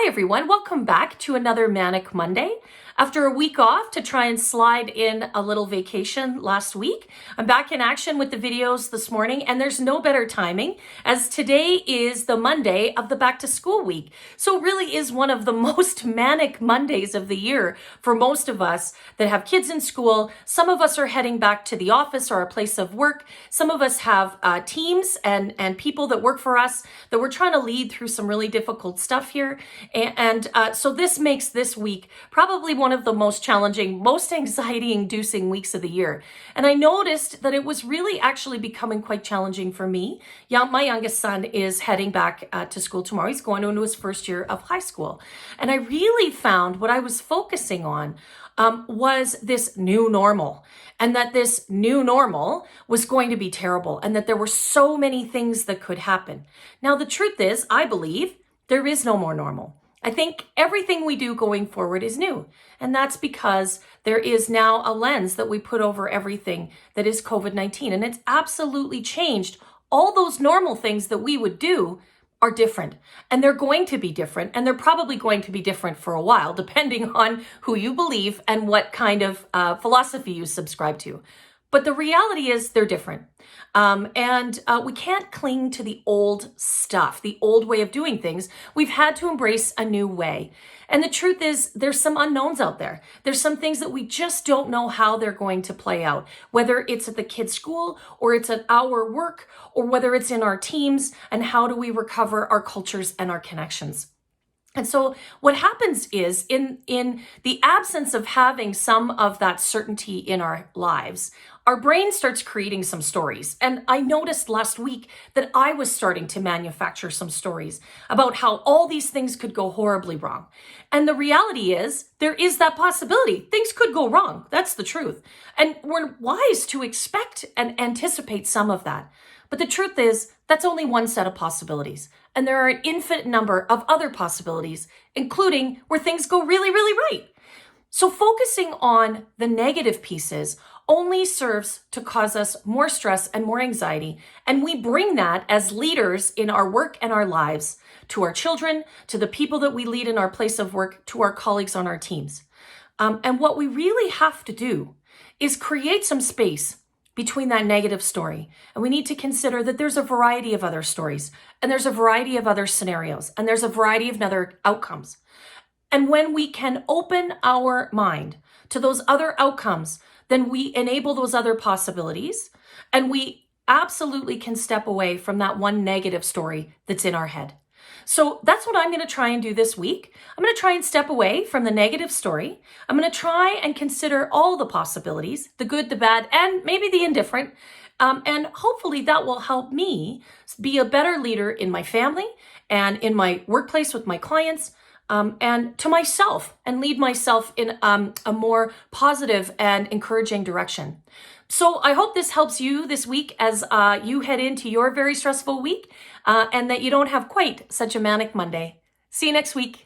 Hi everyone, welcome back to another Manic Monday. After a week off to try and slide in a little vacation last week, I'm back in action with the videos this morning, and there's no better timing as today is the Monday of the back to school week. So it really is one of the most manic Mondays of the year for most of us that have kids in school. Some of us are heading back to the office or a place of work. Some of us have teams and people that work for us that we're trying to lead through some really difficult stuff here. And so this makes this week probably one of the most challenging, most anxiety-inducing weeks of the year. And I noticed that it was really actually becoming quite challenging for me. My youngest son is heading back to school tomorrow. He's going into his first year of high school. And I really found what I was focusing on was this new normal, and that this new normal was going to be terrible, and that there were so many things that could happen. Now, the truth is, I believe there is no more normal. I think everything we do going forward is new. And that's because there is now a lens that we put over everything that is COVID-19. And it's absolutely changed. All those normal things that we would do are different. And they're going to be different. And they're probably going to be different for a while, depending on who you believe and what kind of philosophy you subscribe to. But the reality is they're different. And we can't cling to the old stuff, the old way of doing things. We've had to embrace a new way. And the truth is there's some unknowns out there. There's some things that we just don't know how they're going to play out, whether it's at the kids' school or it's at our work or whether it's in our teams, and how do we recover our cultures and our connections. And so what happens is in the absence of having some of that certainty in our lives, our brain starts creating some stories. And I noticed last week that I was starting to manufacture some stories about how all these things could go horribly wrong. And the reality is there is that possibility. Things could go wrong. That's the truth. And we're wise to expect and anticipate some of that. But the truth is that's only one set of possibilities. And there are an infinite number of other possibilities, including where things go really, really right. So focusing on the negative pieces only serves to cause us more stress and more anxiety. And we bring that as leaders in our work and our lives to our children, to the people that we lead in our place of work, to our colleagues on our teams. And what we really have to do is create some space between that negative story. And we need to consider that there's a variety of other stories, and there's a variety of other scenarios, and there's a variety of other outcomes. And when we can open our mind to those other outcomes, then we enable those other possibilities, and we absolutely can step away from that one negative story that's in our head. So that's what I'm going to try and do this week. I'm going to try and step away from the negative story. I'm going to try and consider all the possibilities, the good, the bad, and maybe the indifferent. And hopefully that will help me be a better leader in my family and in my workplace with my clients, and to myself, and lead myself in a more positive and encouraging direction. So I hope this helps you this week as you head into your very stressful week, and that you don't have quite such a manic Monday. See you next week.